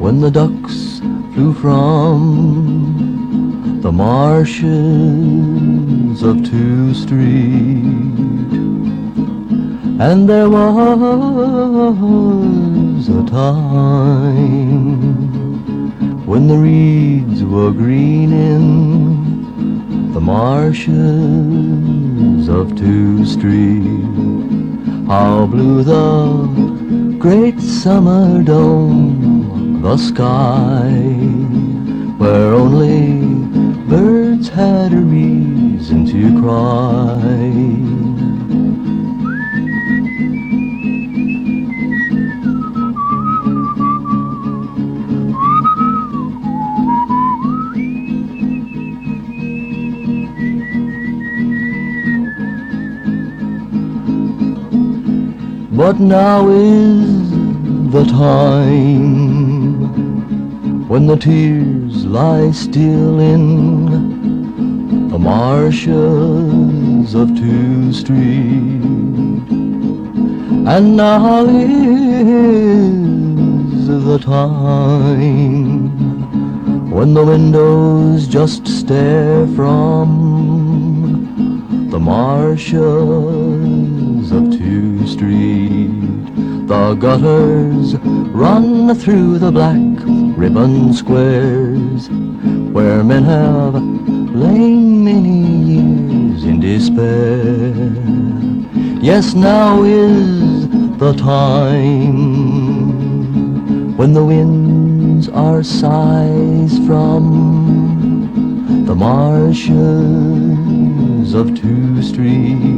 when the ducks flew from the marshes of Two Street. And there was a time when the reeds were green in the marshes of Two Street. How blue the great summer dome, the sky, where only birds had a reason to cry. But now is the time when the tears lie still in the marshes of Two Street. And now is the time when the windows just stare from the marshes of Two Street. The gutters run through the black ribbon squares where men have lain many years in despair. Yes, now is the time when the winds are sighs from the marshes of Two Street.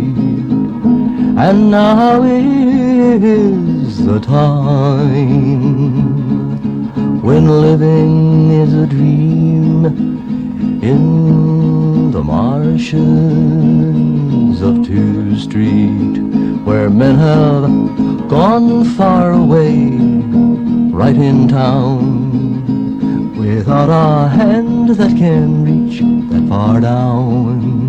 And now is the time when living is a dream in the marshes of Two Street, where men have gone far away, right in town, without a hand that can reach that far down.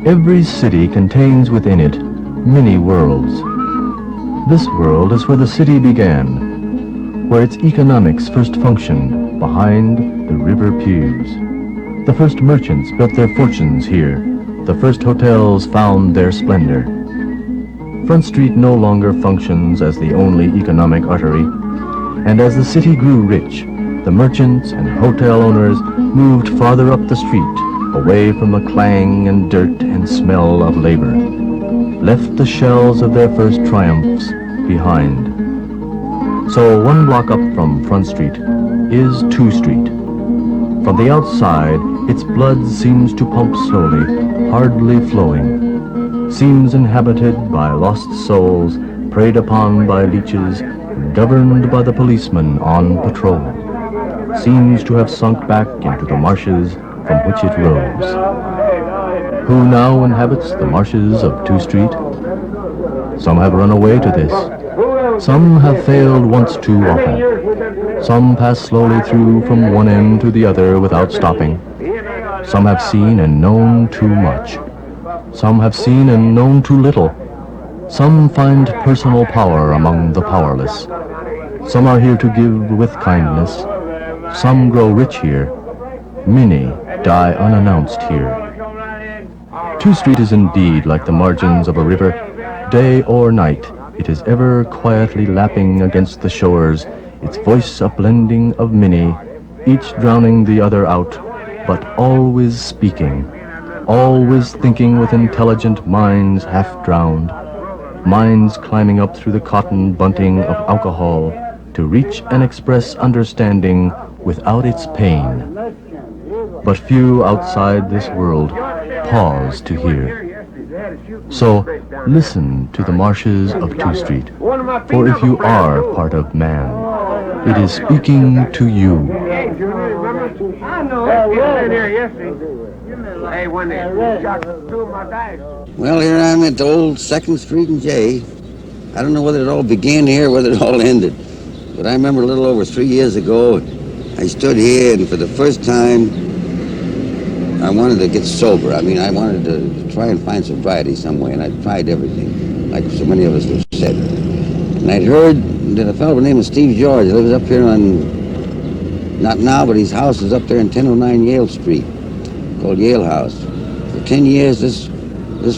Every city contains within it many worlds. This world is where the city began, where its economics first functioned behind the river piers. The first merchants built their fortunes here. The first hotels found their splendor. Front Street no longer functions as the only economic artery, and as the city grew rich, the merchants and hotel owners moved farther up the street, away from the clang and dirt and smell of labor, left the shells of their first triumphs behind. So 1 block up from Front Street is Two Street. From the outside, its blood seems to pump slowly, hardly flowing, seems inhabited by lost souls, preyed upon by leeches, governed by the policeman on patrol, seems to have sunk back into the marshes from which it rose. Who now inhabits the marshes of Two Street? Some have run away to this. Some have failed once too often. Some pass slowly through from one end to the other without stopping. Some have seen and known too much. Some have seen and known too little. Some find personal power among the powerless. Some are here to give with kindness. Some grow rich here. Many die unannounced here. Two Street is indeed like the margins of a river. Day or night, it is ever quietly lapping against the shores, its voice a blending of many, each drowning the other out, but always speaking, always thinking with intelligent minds half drowned, minds climbing up through the cotton bunting of alcohol to reach and express understanding without its pain. But few outside this world pause to hear. So listen to the marshes of Two Street, for if you are part of man, it is speaking to you. Well, here I'm at the old 2nd Street in J. I don't know whether it all began here or whether it all ended, but I remember a little over 3 years ago, I stood here and for the first time I wanted to get sober. I mean, I wanted to try and find sobriety some way, and I tried everything, like so many of us have said. And I'd heard that a fellow by the name of Steve George lives up here on, not now, but his house is up there in 1009 Yale Street, called Yale House. For 10 years, this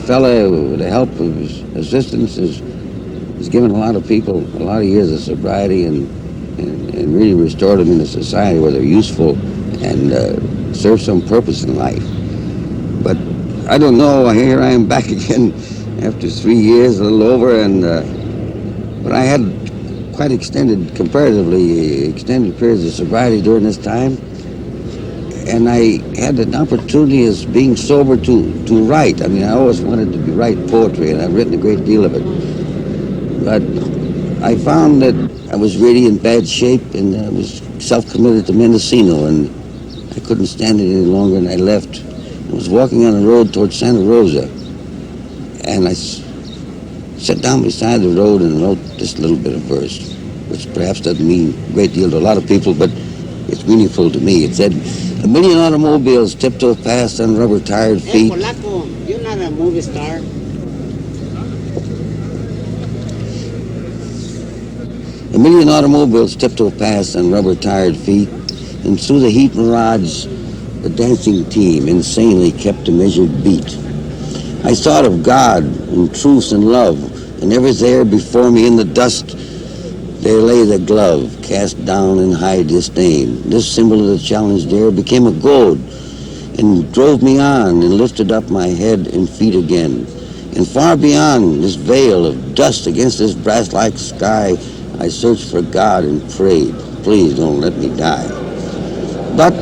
fellow, with the help of his assistants, has given a lot of people a lot of years of sobriety and really restored them into society where they're useful and serve some purpose in life. But I don't know, here I am back again after 3 years, a little over, and but I had quite comparatively extended periods of sobriety during this time, and I had an opportunity as being sober to write. I mean, I always wanted to write poetry, and I've written a great deal of it. But I found that I was really in bad shape, and I was self-committed to Mendocino, and I couldn't stand it any longer, and I left. I was walking on the road towards Santa Rosa, and I sat down beside the road and wrote this little bit of verse, which perhaps doesn't mean a great deal to a lot of people, but it's meaningful to me. It said, "A million automobiles tiptoe past on rubber-tired feet." Hey, Polaco, you're not a movie star. A million automobiles tiptoe past on rubber-tired feet, and through the heat mirage, the dancing team insanely kept a measured beat. I thought of God and truth and love, and ever there before me in the dust, there lay the glove, cast down in high disdain. This symbol of the challenge there became a goad, and drove me on, and lifted up my head and feet again. And far beyond this veil of dust against this brass-like sky, I searched for God and prayed, please don't let me die. But,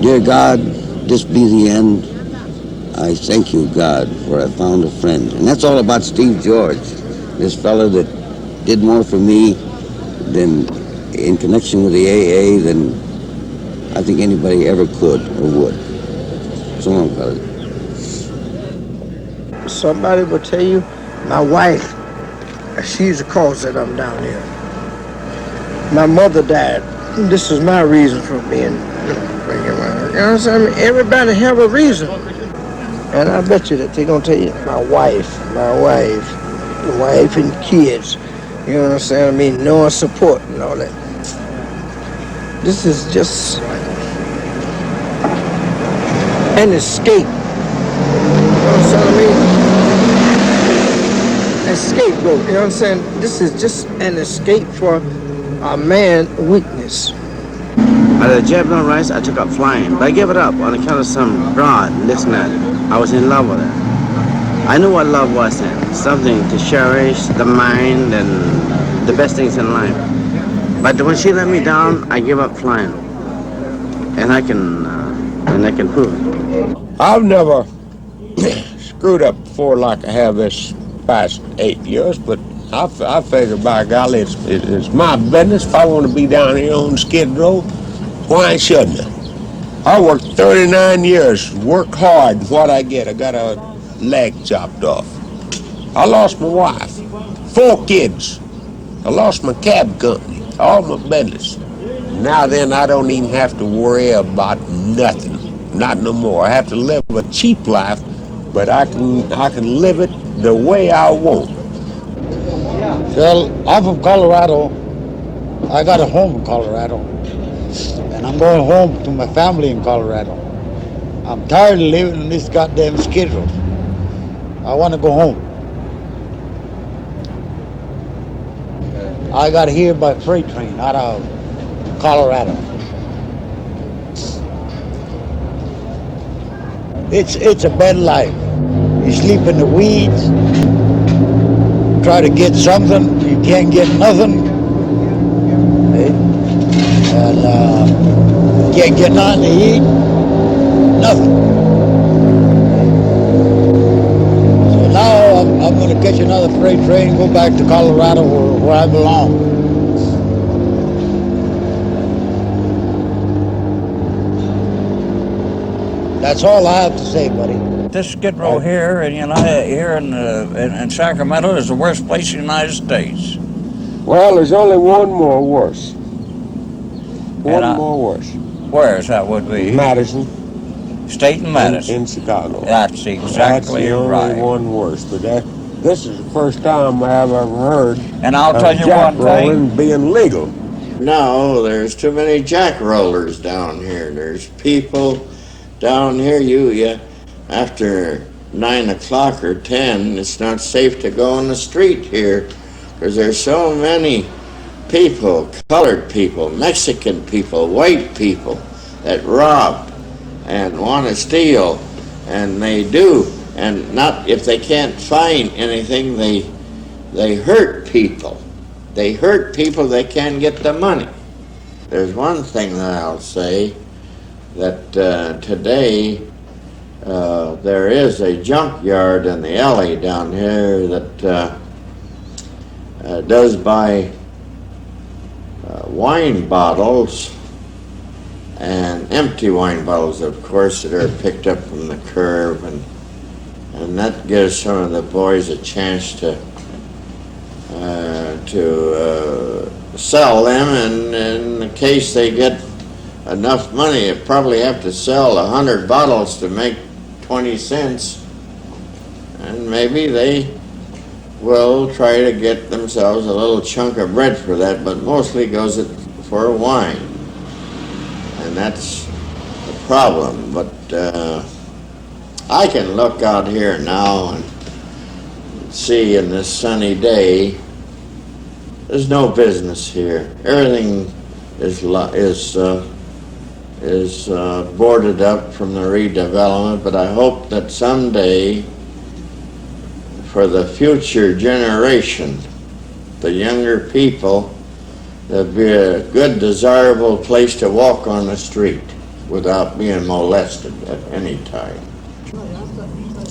dear God, this be the end. I thank you, God, for I found a friend. And that's all about Steve George, this fellow that did more for me than in connection with the AA than I think anybody ever could or would. So long, fellas. Somebody will tell you, my wife, she's the cause that I'm down here. My mother died. This is my reason for being, bringing around. You know what I'm saying? I mean, everybody have a reason. And I bet you that they're going to tell you, my wife and kids. You know what I'm saying? I mean, no support and all that. This is just an escape. You know what I'm saying? An scapegoat. You know what I'm saying? This is just an escape for a man's weakness. At the Javelin race, I took up flying, but I gave it up on account of some broad listener. I was in love with her. I knew what love was then, something to cherish the mind and the best things in life. But when she let me down, I gave up flying, and I can prove it. I've never screwed up before like I have this past 8 years, but I figure, by golly, it's my business. If I want to be down here on Skid Row, why shouldn't I? I worked 39 years, worked hard, and what I get, I got a leg chopped off. I lost my wife, 4 kids. I lost my cab company, all my business. Now then, I don't even have to worry about nothing, not no more. I have to live a cheap life, but I can live it the way I want. Well, I'm from Colorado. I got a home in Colorado. And I'm going home to my family in Colorado. I'm tired of living in this goddamn Skid Row. I want to go home. I got here by freight train out of Colorado. It's a bad life. You sleep in the weeds, try to get something, you can't get nothing. And can't get nothing to eat, nothing. So now I'm going to catch another freight train and go back to Colorado where I belong. That's all I have to say, buddy. This Skid Row here, and here in Sacramento is the worst place in the United States. Well, there's only one more worse. One more worse. Where is that would be? Madison. State and Madison. In Chicago. That's exactly That's the only right. one worse. But this is the first time I've ever heard And I'll tell you jack one rolling thing. being legal. No, there's too many jack rollers down here. There's people down here. You after 9 o'clock or 10, it's not safe to go on the street here because there's so many people, colored people, Mexican people, white people that rob and want to steal, and they do. And not if they can't find anything, they hurt people. They hurt people, they can't get the money. There's one thing that I'll say, that today there is a junkyard in the alley down here that does buy wine bottles, and empty wine bottles, of course, that are picked up from the curb, and that gives some of the boys a chance to sell them, and in case they get enough money, they probably have to sell 100 bottles to make 20 cents, and maybe they will try to get themselves a little chunk of bread for that, but mostly goes for wine, and that's the problem. But I can look out here now and see in this sunny day, there's no business here. Everything is boarded up from the redevelopment, but I hope that someday, for the future generation, the younger people, there'll be a good, desirable place to walk on the street without being molested at any time.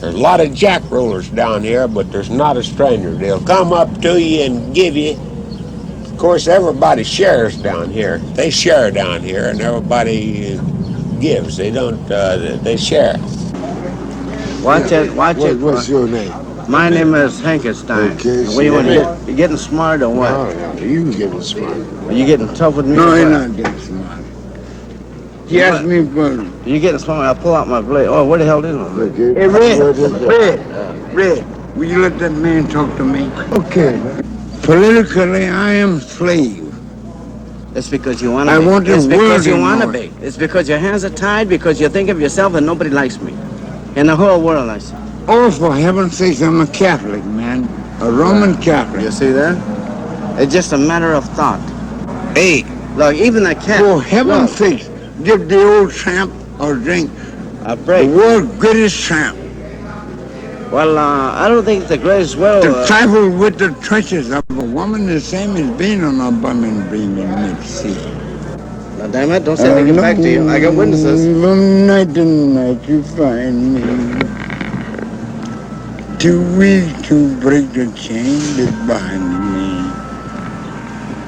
There's a lot of jack rollers down here, but there's not a stranger. They'll come up to you and give you. Of course, everybody shares down here. They share down here, and everybody gives. They don't. They share. Watch it. What's your name? My name is Hankenstein. Okay, What do you want to get? You getting smart or what? No, you getting smart. Are you getting tough with me? No, or you're what? not getting smart. He asked me for... You getting smart? I'll pull out my blade. Oh, where the hell is my blade? Hey, Red, will you let that man talk to me? Okay. Politically, I am slave. It's because you want to I be. want the It's because world you to want to know be. it. It's because your hands are tied, because you think of yourself and nobody likes me. In the whole world, I say. Oh, for heaven's sakes, I'm a Catholic, man. A Roman Catholic. You see that? It's just a matter of thought. Hey, Look, even a cat. for heaven's Look, sakes, give the old tramp a drink. a The break. world's greatest tramp. Well, I don't think the greatest well. To travel with the trenches of a woman the same as being on a bumming dream in mid-sea. Now, damn it, don't send me back to you. I got witnesses. From night to night you find me. Too weak to break the chain that bind me.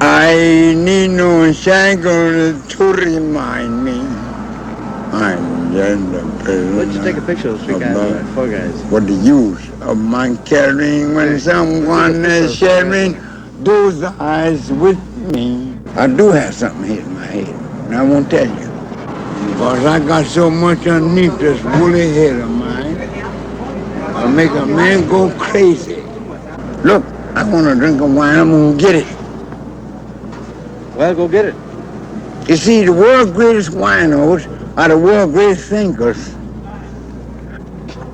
I need no shackle to remind me. I'm just a prisoner. Let's take a picture of those three guys, of right? Four guys. What the use of my caring when someone is sharing those eyes with me? I do have something here in my head, and I won't tell you. Because I got so much underneath this woolly head of mine, I make a man go crazy. Look, I want a drink of wine, I'm gonna get it. Well, go get it. You see, the world's greatest winos are the world's greatest thinkers.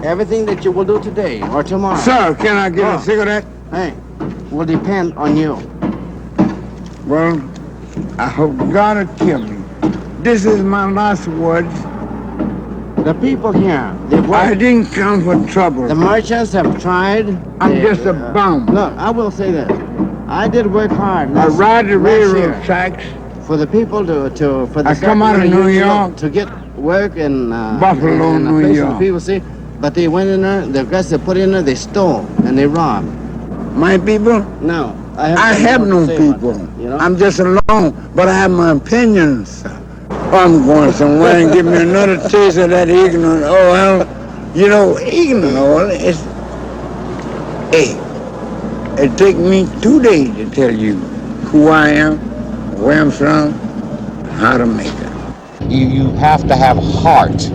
Everything that you will do today or tomorrow, Sir, can I get a cigarette? hey, will depend on you. Well, I hope God will kill me. This is my last words. The people here, they've I worked. didn't come for trouble. The merchants have tried. I'm They- just a bum. Look, I will say this. I did work hard. I ride the last year railroad tracks. for the people for the I come out of Sacramento New Union York. to get work in Buffalo, in a New place York. where people see. But they went in there. The guys they put in there, they stole and they robbed. My people? No, I I have no people. You know? I'm just alone, but I have my opinions. I'm going somewhere and give me another taste of that ignorant oil. You know, ignorant oil is... Hey, it take me 2 days to tell you who I am, where I'm from, and how to make it. You have to have heart.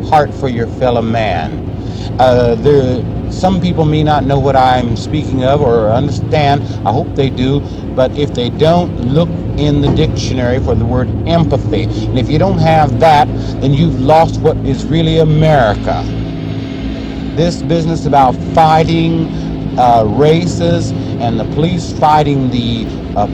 heart for your fellow man. Some people may not know what I'm speaking of or understand. I hope they do. But if they don't, look in the dictionary for the word empathy. And if you don't have that, then you've lost what is really America. This business about fighting races and the police fighting the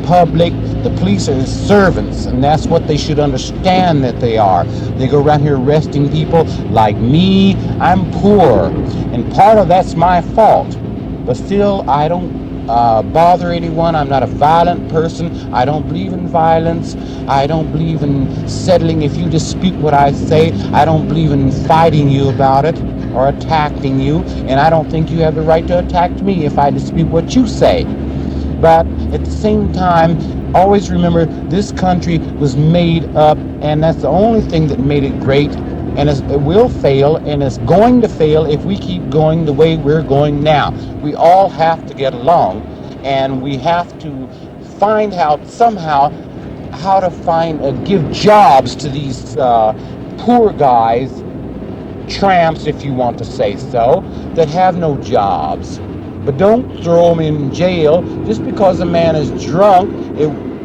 public. The police are servants, and that's what they should understand that they are. They go around here arresting people like me. I'm poor, and part of that's my fault. But still, I don't bother anyone. I'm not a violent person. I don't believe in violence. I don't believe in settling if you dispute what I say. I don't believe in fighting you about it or attacking you, and I don't think you have the right to attack me if I dispute what you say. But at the same time, always remember this country was made up, and that's the only thing that made it great, and it will fail, and it's going to fail if we keep going the way we're going now. We all have to get along, and we have to find out somehow how to give jobs to these poor guys, tramps if you want to say so, that have no jobs. But don't throw them in jail just because a man is drunk.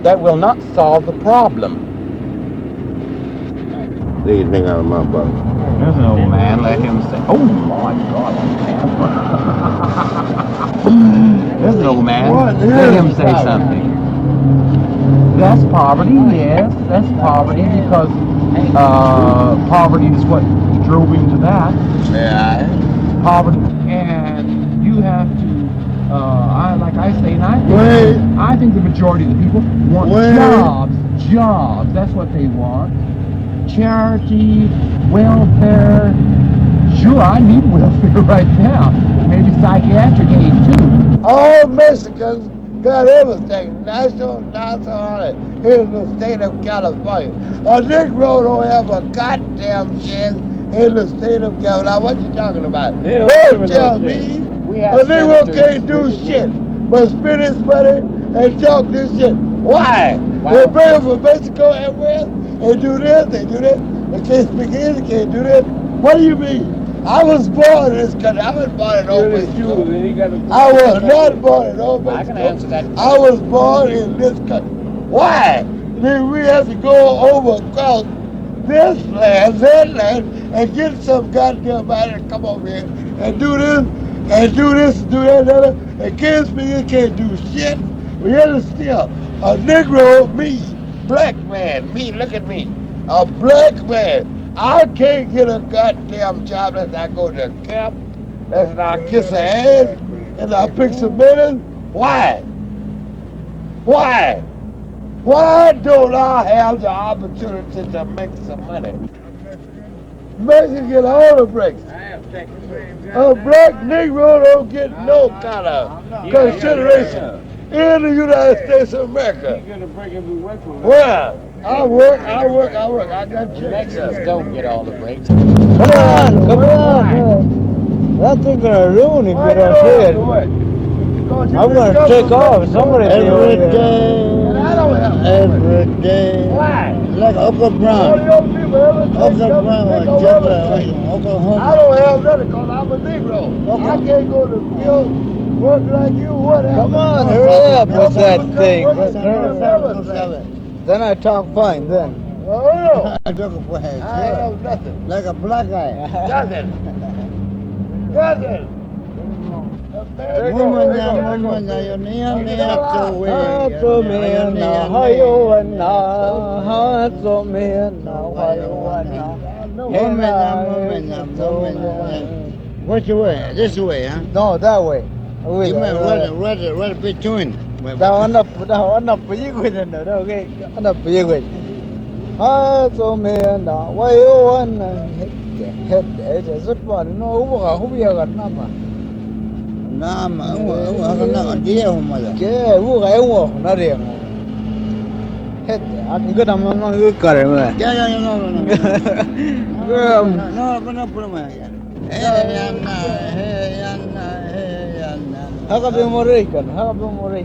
That will not solve the problem. Leave your thing out of my butt. There's an old man, let him say, oh my God. There's an old man, let him say something. That's poverty, yes, that's poverty, because poverty is what drove him to that. Yeah. Poverty, and you have to, like I say, and I think the majority of the people want jobs, that's what they want. Charity, welfare, sure, I need welfare right now, maybe psychiatric aid too. All Mexicans got everything, national, here in the state of California. A Negro don't have a goddamn chance in the state of California. Now, what you talking about? Don't tell me a Negro can't do shit but spend his money and talk this shit. Why? They bring him from Mexico everywhere and do this, they do that. They can't speak English, they can't do that. What do you mean? I was born in this country. I was born in Old Mexico. I was not born in Old Mexico. I can answer that. I was born in this country. Why? Then we have to go over across this land, that land, and get some goddamn body to come over here and do this, and do this, and do that, and that. And can't speak, you can't do shit. But yet still, a Negro, me, black man, me, look at me, a black man. I can't get a goddamn job unless I go to camp, unless I kiss her ass, and I pick some minutes. Why? Why? Why don't I have the opportunity to make some money? Mexicans get all the breaks. A black Negro don't get no kind of consideration in the United States of America. Where? I work. I got chicks. Mexicans don't get all the breaks. Come on. That's not gonna ruin it, but I said I'm gonna take off. Somebody every day. Why? Like Upper Brown. Oklahoma. I don't have nothing because I'm a Negro. I can't go to the field, work like you, whatever. Come on, hurry up with that thing. Then I talk fine then. Oh, I took a way. I have nothing. Like a black guy. Nothing. Which way? This way, huh? No, that way. You mean right between? Down up for you with another. Okay, up for you with. So man, why you want head? It's just one. No, who we are got number. Nam, I'm dear, mother. Yeah, who I walk, not him. Head, I can get a man on your car. Yeah, no problem. How come you're American?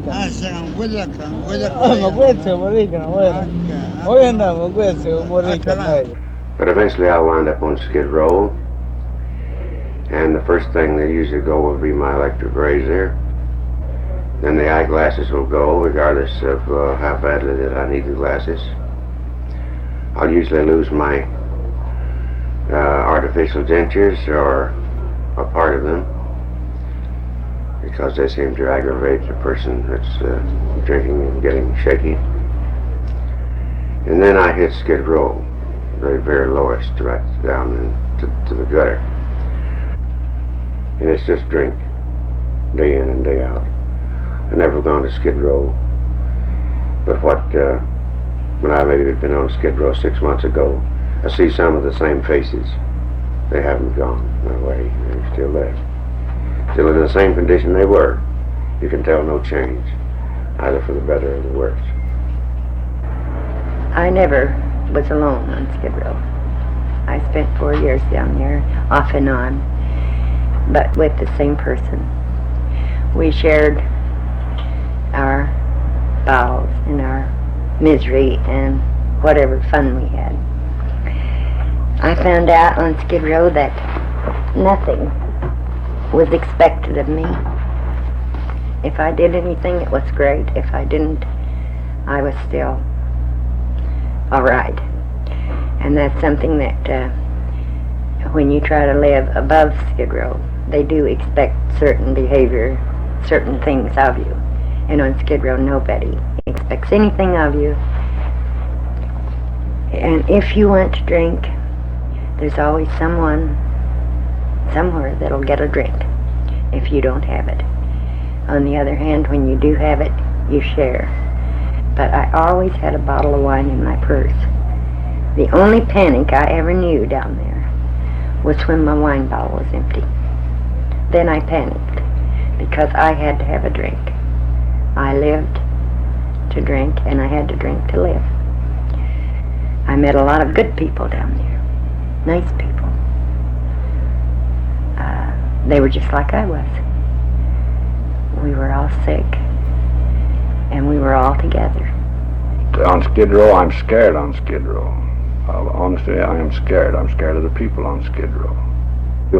I say I'm with I'm a great American. Oh, yeah, I'm a great American. But eventually I wound up on Skid Row, and the first thing they usually go will be my electric razor. Then the eyeglasses will go, regardless of how badly that I need the glasses. I'll usually lose my artificial dentures or a part of them, because they seem to aggravate the person that's drinking and getting shaky. And then I hit Skid Row, the very lowest, right down to the gutter. And it's just drink, day in and day out. I've never gone to Skid Row, but when I maybe had been on Skid Row 6 months ago, I see some of the same faces. They haven't gone away, they're still there. Still in the same condition they were. You can tell no change, either for the better or the worse. I never was alone on Skid Row. I spent 4 years down there, off and on, but with the same person. We shared our battles and our misery and whatever fun we had. I found out on Skid Row that nothing was expected of me. If I did anything, it was great. If I didn't, I was still all right. And that's something that when you try to live above Skid Row, they do expect certain behavior, certain things of you. And on Skid Row, nobody expects anything of you. And if you want to drink, there's always someone somewhere that'll get a drink if you don't have it. On the other hand, when you do have it, you share. But I always had a bottle of wine in my purse. The only panic I ever knew down there was when my wine bottle was empty. Then I panicked because I had to have a drink. I lived to drink, and I had to drink to live. I met a lot of good people down there, nice people. They were just like I was. We were all sick, and we were all together. On Skid Row, I'm scared on Skid Row. Honestly, I am scared. I'm scared of the people on Skid Row.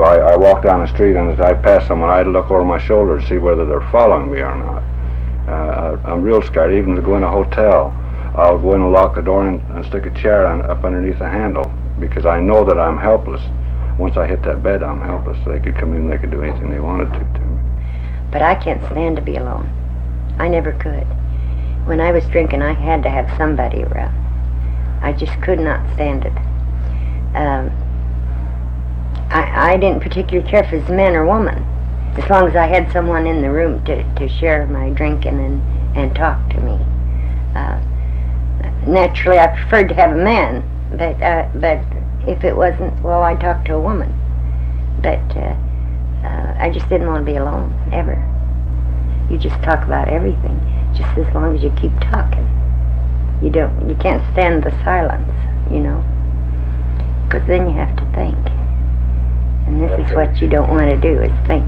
I walk down the street, and as I pass someone, I look over my shoulder to see whether they're following me or not. I'm real scared, even to go in a hotel. I'll go in and lock the door and stick a chair up underneath the handle, because I know that I'm helpless. Once I hit that bed, I'm helpless. They could come in, they could do anything they wanted to me. But I can't stand to be alone. I never could. When I was drinking, I had to have somebody around. I just could not stand it. I didn't particularly care if it was a man or woman, as long as I had someone in the room to share my drinking and talk to me. Naturally, I preferred to have a man, but if it wasn't, well, I talked to a woman. But I just didn't want to be alone, ever. You just talk about everything, just as long as you keep talking. You can't stand the silence, you know, because then you have to think. And this is what you don't want to do, is think.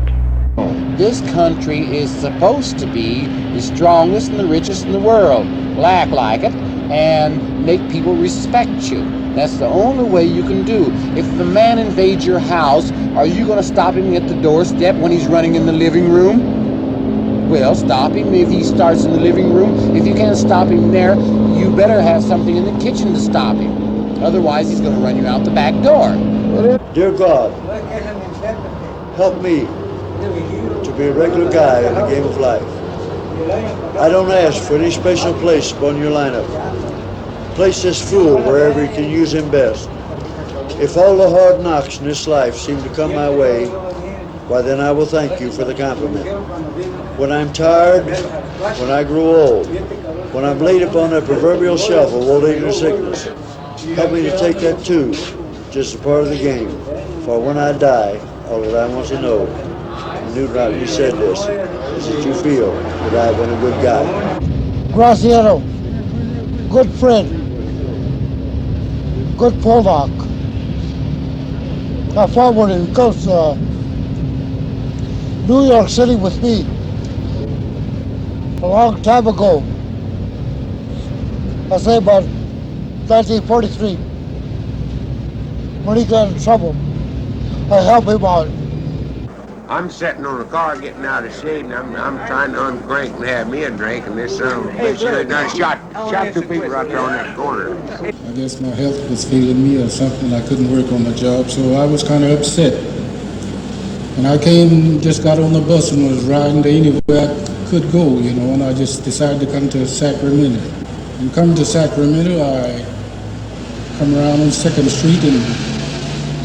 This country is supposed to be the strongest and the richest in the world. Act like it and make people respect you. That's the only way you can do. If the man invades your house, are you going to stop him at the doorstep when he's running in the living room? Well, stop him if he starts in the living room. If you can't stop him there, you better have something in the kitchen to stop him. Otherwise, he's going to run you out the back door. Dear God, help me to be a regular guy in the game of life. I don't ask for any special place upon your lineup. Place this fool wherever you can use him best. If all the hard knocks in this life seem to come my way, why then I will thank you for the compliment. When I'm tired, when I grow old, when I'm laid upon that proverbial shelf of old age and sickness, help me to take that too, just a part of the game. For when I die, all that I want to know, and knew not you said this, is that you feel that I've been a good guy. Graciero, good friend, good Pollock. I forward him goes to New York City with me a long time ago. I say about 1943. When he got in trouble, I help him out. I'm sitting on the car getting out of shade, and I'm trying to uncrank and have me a drink, and this son of a bitch done shot two people right there on that corner. I guess my health was failing me or something. I couldn't work on my job, so I was kind of upset. And I just got on the bus and was riding to anywhere I could go, and I just decided to come to Sacramento. And coming to Sacramento, I come around on 2nd Street and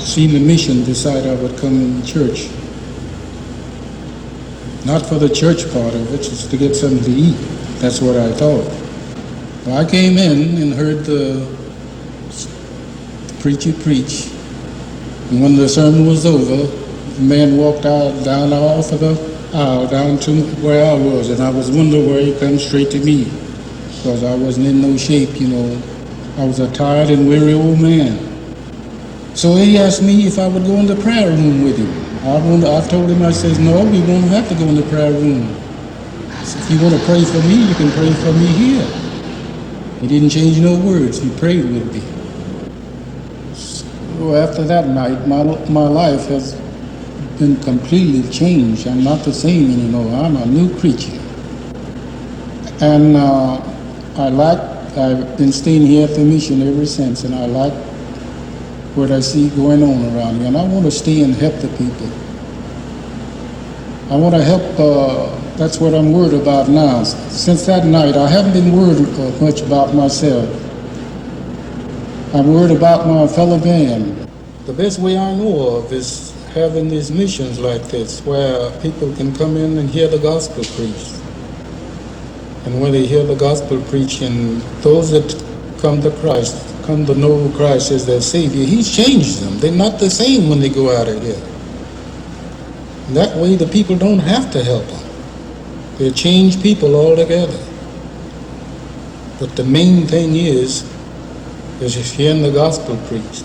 seen the mission, decided I would come to church. Not for the church part of it, just to get something to eat. That's what I thought. Well, I came in and heard the preacher preach. And when the sermon was over, the man walked out down off of the aisle down to where I was, and I was wondering where he come straight to me, because I wasn't in no shape, I was a tired and weary old man. So he asked me if I would go in the prayer room with him. I told him, I says, no, we won't have to go in the prayer room. If you want to pray for me, you can pray for me here. He didn't change no words. He prayed with me. So after that night, my life has been completely changed. I'm not the same anymore. I'm a new creature. And I've been staying here at the mission ever since, and I like what I see going on around here, and I want to stay and help the people. I want to help, that's what I'm worried about now. Since that night, I haven't been worried much about myself. I'm worried about my fellow man. The best way I know of is having these missions like this, where people can come in and hear the gospel preached. And when they hear the gospel preached, and those that come to Christ, come to know Christ as their Savior, He's changed them. They're not the same when they go out of here. And that way the people don't have to help them. They're changed people altogether. But the main thing is just hearing the gospel preached.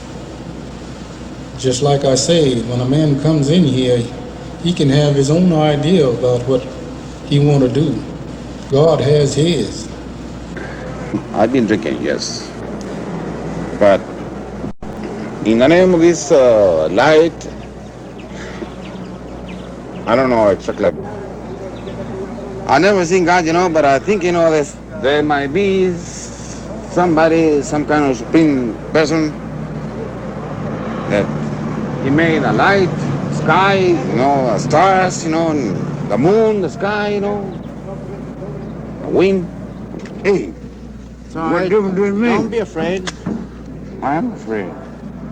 Just like I say, when a man comes in here, he can have his own idea about what he want to do. God has his. I've been drinking, yes. But in the name of this light, I don't know exactly. I never seen God, but I think, there might be somebody, some kind of supreme person that He made a light, sky, stars, and the moon, the sky, the wind. Hey, What you doing me? don't be afraid. I am afraid.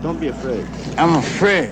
Don't be afraid. I'm afraid.